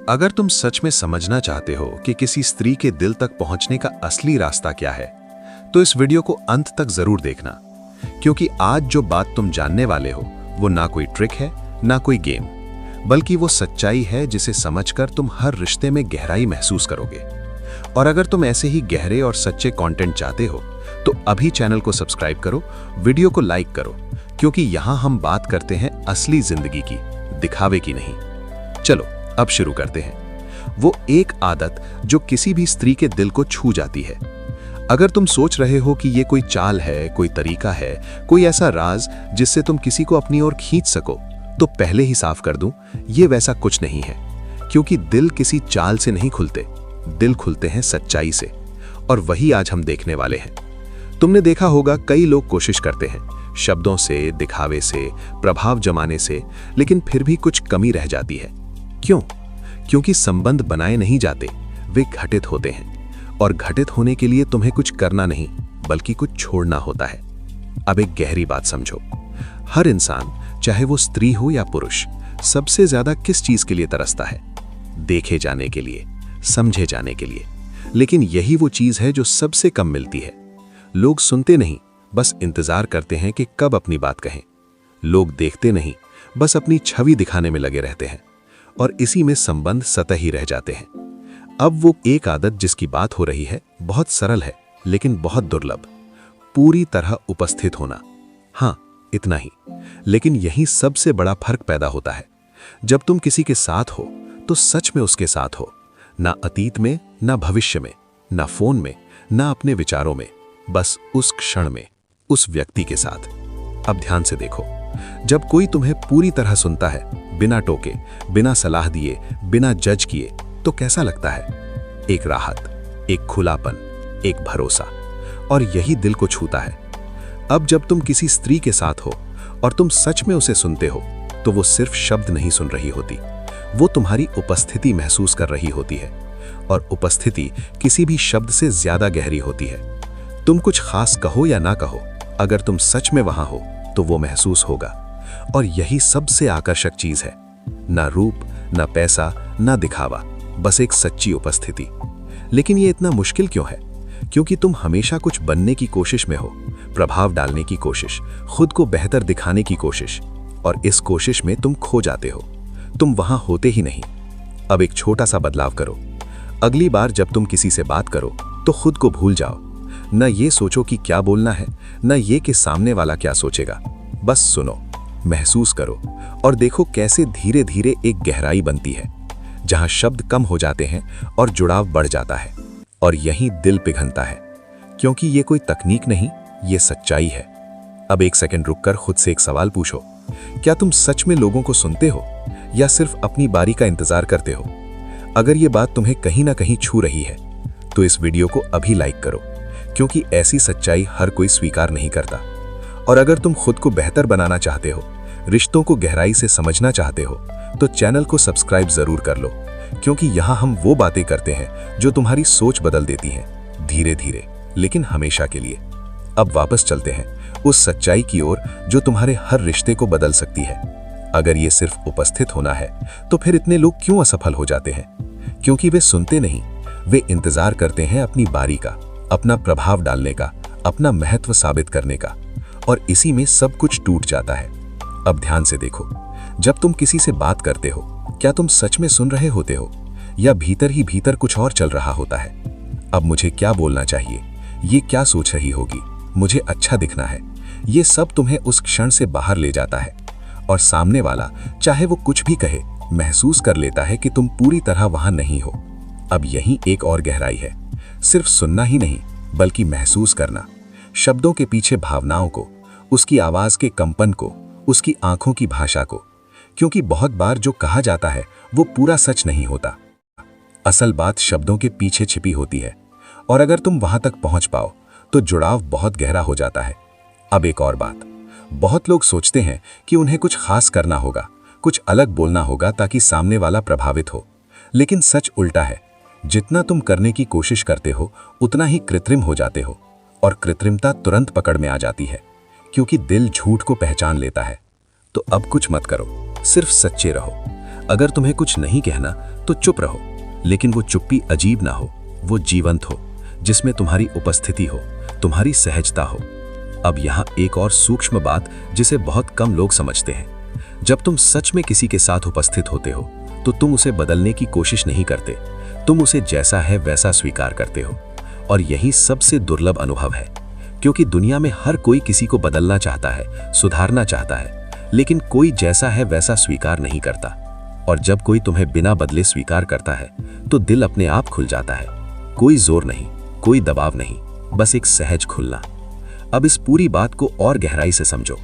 अगर तुम सच में समझना चाहते हो कि किसी स्त्री के दिल तक पहुंचने का असली रास्ता क्या है, तो इस वीडियो को अंत तक जरूर देखना, क्योंकि आज जो बात तुम जानने वाले हो वो ना कोई ट्रिक है ना कोई गेम, बल्कि वो सच्चाई है जिसे समझकर तुम हर रिश्ते में गहराई महसूस करोगे। और अगर तुम ऐसे ही गहरे और सच्चे कंटेंट चाहते हो तो अभी चैनल को सब्सक्राइब करो, वीडियो को लाइक करो, क्योंकि यहाँ हम बात करते हैं असली जिंदगी की, दिखावे की नहीं। चलो अब शुरू करते हैं। वो एक आदत जो किसी भी स्त्री के दिल को छू जाती है। अगर तुम सोच रहे हो कि ये कोई चाल है, कोई तरीका है, कोई ऐसा राज जिससे तुम किसी को अपनी ओर खींच सको, तो पहले ही साफ कर दूं, ये वैसा कुछ नहीं है। क्योंकि दिल किसी चाल से नहीं खुलते, दिल खुलते हैं सच्चाई से, और वही आज हम देखने वाले हैं। तुमने देखा होगा कई लोग कोशिश करते हैं शब्दों से, दिखावे से, प्रभाव जमाने से, लेकिन फिर भी कुछ कमी रह जाती है। क्यों? क्योंकि संबंध बनाए नहीं जाते, वे घटित होते हैं। और घटित होने के लिए तुम्हें कुछ करना नहीं, बल्कि कुछ छोड़ना होता है। अब एक गहरी बात समझो। हर इंसान, चाहे वो स्त्री हो या पुरुष, सबसे ज्यादा किस चीज के लिए तरसता है? देखे जाने के लिए, समझे जाने के लिए। लेकिन यही वो चीज है जो सबसे कम मिलती है। लोग सुनते नहीं, बस इंतजार करते हैं कि कब अपनी बात कहें। लोग देखते नहीं, बस अपनी छवि दिखाने में लगे रहते हैं, और इसी में संबंध सतही रह जाते हैं। अब वो एक आदत जिसकी बात हो रही है बहुत सरल है, लेकिन बहुत दुर्लभ। पूरी तरह उपस्थित होना। हाँ, इतना ही। लेकिन यही सबसे बड़ा फर्क पैदा होता है। जब तुम किसी के साथ हो तो सच में उसके साथ हो, ना अतीत में, ना भविष्य में, ना फोन में, ना अपने विचारों में, बस उस क्षण में, उस व्यक्ति के साथ। अब ध्यान से देखो, जब कोई तुम्हें पूरी तरह सुनता है, बिना टोके, बिना सलाह दिए, बिना जज किए, तो कैसा लगता है? एक राहत, एक खुलापन, एक भरोसा, और यही दिल को छूता है। अब जब तुम किसी स्त्री के साथ हो और तुम सच में उसे सुनते हो, तो वो सिर्फ शब्द नहीं सुन रही होती, वो तुम्हारी उपस्थिति महसूस कर रही होती है। और उपस्थिति किसी भी शब्द से ज्यादा गहरी होती है। तुम कुछ खास कहो या ना कहो, अगर तुम सच में वहां हो तो वो महसूस होगा। और यही सबसे आकर्षक चीज है। ना रूप, ना पैसा, ना दिखावा, बस एक सच्ची उपस्थिति। लेकिन ये इतना मुश्किल क्यों है? क्योंकि तुम हमेशा कुछ बनने की कोशिश में हो, प्रभाव डालने की कोशिश, खुद को बेहतर दिखाने की कोशिश, और इस कोशिश में तुम खो जाते हो। तुम वहां होते ही नहीं। अब एक छोटा सा बदलाव करो। अगली बार जब तुम किसी से बात करो तो खुद को भूल जाओ। न ये सोचो कि क्या बोलना है, न ये कि सामने वाला क्या सोचेगा। बस सुनो, महसूस करो, और देखो कैसे धीरे धीरे एक गहराई बनती है, जहां शब्द कम हो जाते हैं और जुड़ाव बढ़ जाता है। और यहीं दिल पिघलता है, क्योंकि ये कोई तकनीक नहीं, ये सच्चाई है। अब एक सेकंड रुककर खुद से एक सवाल पूछो। क्या तुम सच में लोगों को सुनते हो, या सिर्फ अपनी बारी का इंतजार करते हो? अगर ये बात तुम्हें कहीं ना कहीं छू रही है, तो इस वीडियो को अभी लाइक करो, क्योंकि ऐसी सच्चाई हर कोई स्वीकार नहीं करता। और अगर तुम खुद को बेहतर बनाना चाहते हो, रिश्तों को गहराई से समझना चाहते हो, तो चैनल को सब्सक्राइब जरूर कर लो, क्योंकि यहाँ हम वो बातें करते हैं जो तुम्हारी सोच बदल देती हैं, धीरे धीरे, लेकिन हमेशा के लिए। अब वापस चलते हैं उस सच्चाई की ओर जो तुम्हारे हर रिश्ते को बदल सकती है। अगर ये सिर्फ उपस्थित होना है, तो फिर इतने लोग क्यों असफल हो जाते हैं? क्योंकि वे सुनते नहीं, वे इंतजार करते हैं अपनी बारी का, अपना प्रभाव डालने का, अपना महत्व साबित करने का, और इसी में सब कुछ टूट जाता है। अब ध्यान से देखो, जब तुम किसी से बात करते हो, क्या तुम सच में सुन रहे होते हो, या भीतर ही भीतर कुछ और चल रहा होता है? अब मुझे क्या बोलना चाहिए, ये क्या सोच रही होगी, मुझे अच्छा दिखना है, ये सब तुम्हें उस क्षण से बाहर ले जाता है। और सामने वाला, चाहे वो कुछ भी कहे, महसूस कर लेता है कि तुम पूरी तरह वहां नहीं हो। अब यही एक और गहराई है। सिर्फ सुनना ही नहीं, बल्कि महसूस करना, शब्दों के पीछे भावनाओं को, उसकी आवाज के कंपन को, उसकी आंखों की भाषा को। क्योंकि बहुत बार जो कहा जाता है वो पूरा सच नहीं होता। असल बात शब्दों के पीछे छिपी होती है। और अगर तुम वहां तक पहुंच पाओ तो जुड़ाव बहुत गहरा हो जाता है। अब एक और बात, बहुत लोग सोचते हैं कि उन्हें कुछ खास करना होगा, कुछ अलग बोलना होगा ताकि सामने वाला प्रभावित हो। लेकिन सच उल्टा है। जितना तुम करने की कोशिश करते हो, उतना ही कृत्रिम हो जाते हो, और कृत्रिमता तुरंत पकड़ में आ जाती है, क्योंकि दिल झूठ को पहचान लेता है। तो अब कुछ मत करो, सिर्फ सच्चे रहो। अगर तुम्हें कुछ नहीं कहना तो चुप रहो, लेकिन वो चुप्पी अजीब ना हो, वो जीवंत हो, जिसमें तुम्हारी उपस्थिति हो, तुम्हारी सहजता हो। अब यहाँ एक और सूक्ष्म बात जिसे बहुत कम लोग समझते हैं। जब तुम सच में किसी के साथ उपस्थित होते हो तो तुम उसे बदलने की कोशिश नहीं करते, तुम उसे जैसा है वैसा स्वीकार करते हो। और यही सबसे दुर्लभ अनुभव है, क्योंकि दुनिया में हर कोई किसी को बदलना चाहता है, सुधारना चाहता है, लेकिन कोई जैसा है वैसा स्वीकार नहीं करता। और जब कोई तुम्हें बिना बदले स्वीकार करता है तो दिल अपने आप खुल जाता है। कोई जोर नहीं, कोई दबाव नहीं, बस एक सहज खुलना। अब इस पूरी बात को और गहराई से समझो।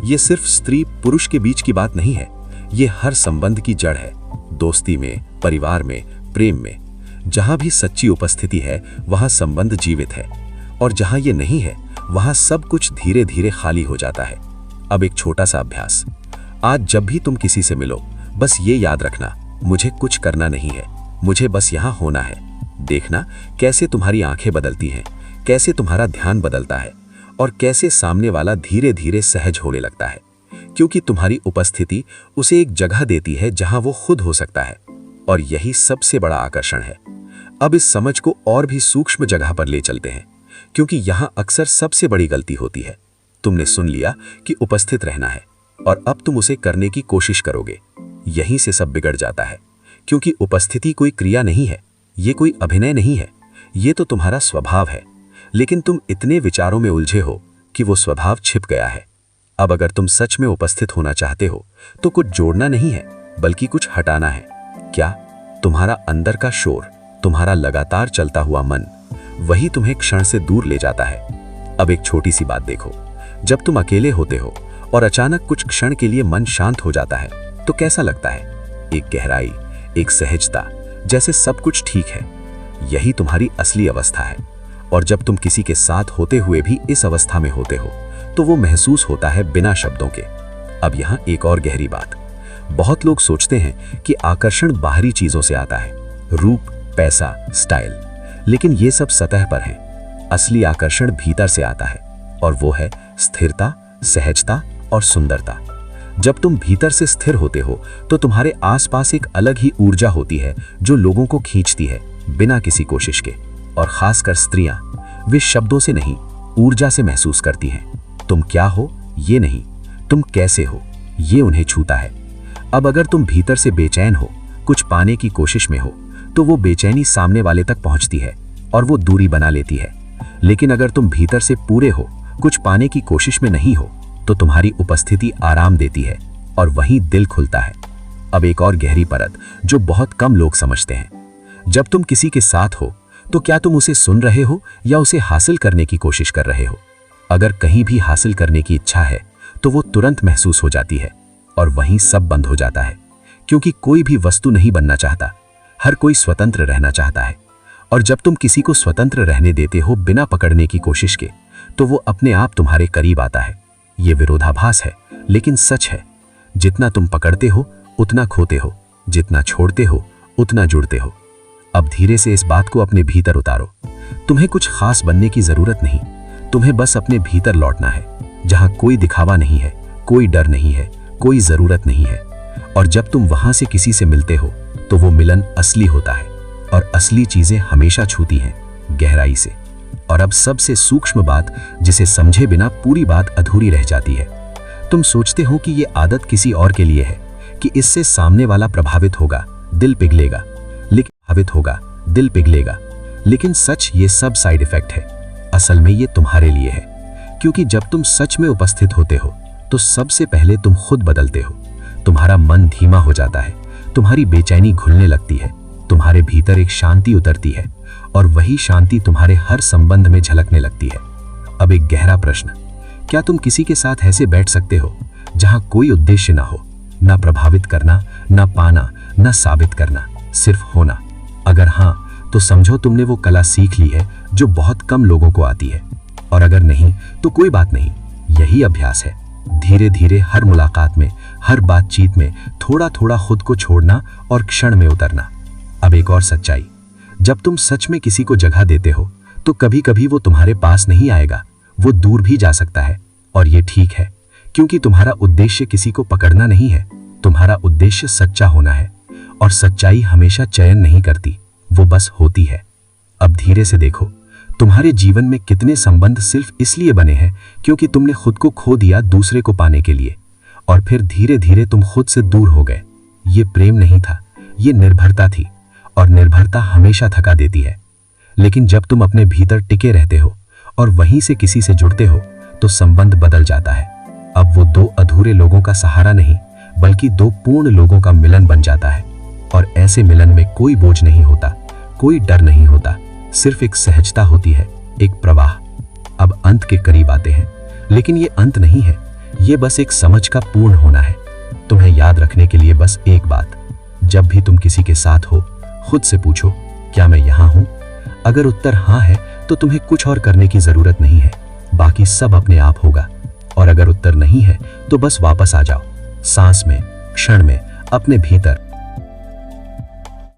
ये सिर्फ स्त्री पुरुष के बीच की बात नहीं है, ये हर संबंध की जड़ है। दोस्ती में, परिवार में, प्रेम में, जहां भी सच्ची उपस्थिति है वहां संबंध जीवित है, और जहां ये नहीं है वहां सब कुछ धीरे धीरे खाली हो जाता है। अब एक छोटा सा अभ्यास। आज जब भी तुम किसी से मिलो, बस ये याद रखना, मुझे कुछ करना नहीं है, मुझे बस यहां होना है। देखना कैसे तुम्हारी आंखें बदलती हैं, कैसे तुम्हारा ध्यान बदलता है, और कैसे सामने वाला धीरे धीरे सहज होने लगता है, क्योंकि तुम्हारी उपस्थिति उसे एक जगह देती है जहां वो खुद हो सकता है। और यही सबसे बड़ा आकर्षण है। अब इस समझ को और भी सूक्ष्म जगह पर ले चलते हैं, क्योंकि यहां अक्सर सबसे बड़ी गलती होती है। तुमने सुन लिया कि उपस्थित रहना है, और अब तुम उसे करने की कोशिश करोगे। यहीं से सब बिगड़ जाता है, क्योंकि उपस्थिति कोई क्रिया नहीं है, ये कोई अभिनय नहीं है, ये तो तुम्हारा स्वभाव है। लेकिन तुम इतने विचारों में उलझे हो कि वो स्वभाव छिप गया है। अब अगर तुम सच में उपस्थित होना चाहते हो तो कुछ जोड़ना नहीं है, बल्कि कुछ हटाना है। क्या? तुम्हारा अंदर का शोर, तुम्हारा लगातार चलता हुआ मन, वही तुम्हें क्षण से दूर ले जाता है। अब एक छोटी सी बात देखो, जब तुम अकेले होते हो और अचानक कुछ क्षण के लिए मन शांत हो जाता है तो कैसा लगता है? एक गहराई, एक सहजता, जैसे सब कुछ ठीक है। यही तुम्हारी असली अवस्था है। और जब तुम किसी के साथ होते हुए भी इस अवस्था में होते हो तो वो महसूस होता है बिना शब्दों के। अब यहाँ एक और गहरी बात। बहुत लोग सोचते हैं कि आकर्षण बाहरी चीजों से आता है, रूप, पैसा, स्टाइल, लेकिन ये सब सतह पर है। असली आकर्षण भीतर से आता है, और वो है स्थिरता, सहजता और सुंदरता। जब तुम भीतर से स्थिर होते हो तो तुम्हारे आसपास एक अलग ही ऊर्जा होती है जो लोगों को खींचती है बिना किसी कोशिश के। और खासकर स्त्रियां, वे शब्दों से नहीं, ऊर्जा से महसूस करती हैं। तुम क्या हो ये नहीं, तुम कैसे हो ये उन्हें छूता है। अब अगर तुम भीतर से बेचैन हो, कुछ पाने की कोशिश में हो, तो वो बेचैनी सामने वाले तक पहुंचती है और वो दूरी बना लेती है। लेकिन अगर तुम भीतर से पूरे हो, कुछ पाने की कोशिश में नहीं हो, तो तुम्हारी उपस्थिति आराम देती है और वहीं दिल खुलता है। अब एक और गहरी परत जो बहुत कम लोग समझते हैं। जब तुम किसी के साथ हो तो क्या तुम उसे सुन रहे हो या उसे हासिल करने की कोशिश कर रहे हो? अगर कहीं भी हासिल करने की इच्छा है तो वो तुरंत महसूस हो जाती है, और वहीं सब बंद हो जाता है। क्योंकि कोई भी वस्तु नहीं बनना चाहता, हर कोई स्वतंत्र रहना चाहता है। और जब तुम किसी को स्वतंत्र रहने देते हो बिना पकड़ने की कोशिश के, तो वो अपने आप तुम्हारे करीब आता है। ये विरोधाभास है, लेकिन सच है। जितना तुम पकड़ते हो उतना खोते हो, जितना छोड़ते हो उतना जुड़ते हो। अब धीरे से इस बात को अपने भीतर उतारो। तुम्हें कुछ खास बनने की जरूरत नहीं, तुम्हें बस अपने भीतर लौटना है, जहां कोई दिखावा नहीं है, कोई डर नहीं है, कोई जरूरत नहीं है। और जब तुम वहां से किसी से मिलते हो तो वो मिलन असली होता है, और असली चीजें हमेशा छूती हैं, गहराई से। और अब सबसे सूक्ष्म बात, जिसे समझे बिना पूरी बात अधूरी रह जाती है। तुम सोचते हो कि ये आदत किसी और के लिए है, कि इससे सामने वाला प्रभावित होगा, दिल पिघलेगा, लेकिन सच ये सब साइड इफेक्ट है। असल में ये तुम्हारे लिए है, क्योंकि जब तुम सच में उपस्थित होते हो तो सबसे पहले तुम खुद बदलते हो। तुम्हारा मन धीमा हो जाता है, तुम्हारी बेचैनी घुलने लगती है, तुम्हारे भीतर एक शांति उतरती है, और वही शांति तुम्हारे हर संबंध में झलकने लगती है। अब एक गहरा प्रश्न, क्या तुम किसी के साथ ऐसे बैठ सकते हो जहां कोई उद्देश्य ना हो, ना प्रभावित करना, ना पाना, ना साबित करना, सिर्फ होना? अगर हाँ, तो समझो तुमने वो कला सीख ली है जो बहुत कम लोगों को आती है। और अगर नहीं तो कोई बात नहीं, यही अभ्यास है। धीरे धीरे हर मुलाकात में, हर बातचीत में थोड़ा थोड़ा खुद को छोड़ना और क्षण में उतरना। अब एक और सच्चाई, जब तुम सच में किसी को जगह देते हो तो कभी कभी वो तुम्हारे पास नहीं आएगा, वो दूर भी जा सकता है। और ये ठीक है, क्योंकि तुम्हारा उद्देश्य किसी को पकड़ना नहीं है, तुम्हारा उद्देश्य सच्चा होना है, और सच्चाई हमेशा चयन नहीं करती, वो बस होती है। अब धीरे से देखो, तुम्हारे जीवन में कितने संबंध सिर्फ इसलिए बने हैं क्योंकि तुमने खुद को खो दिया दूसरे को पाने के लिए, और फिर धीरे धीरे तुम खुद से दूर हो गए। ये प्रेम नहीं था, ये निर्भरता थी, और निर्भरता हमेशा थका देती है। लेकिन जब तुम अपने भीतर टिके रहते हो और वहीं से किसी से जुड़ते हो, तो संबंध बदल जाता है। अब वो दो अधूरे लोगों का सहारा नहीं, बल्कि दो पूर्ण लोगों का मिलन बन जाता है। और ऐसे मिलन में कोई बोझ नहीं होता, कोई डर नहीं होता, सिर्फ एक सहजता होती है, एक प्रवाह। अब अंत के करीब आते हैं, लेकिन ये अंत नहीं है, ये बस एक समझ का पूर्ण होना है। तुम्हें याद रखने के लिए बस एक बात, जब भी तुम किसी के साथ हो, खुद से पूछो, क्या मैं यहां हूं? अगर उत्तर हां है, तो तुम्हें कुछ और करने की जरूरत नहीं है, बाकी सब अपने आप होगा। और अगर उत्तर नहीं है, तो बस वापस आ जाओ, सांस में, क्षण में, अपने भीतर,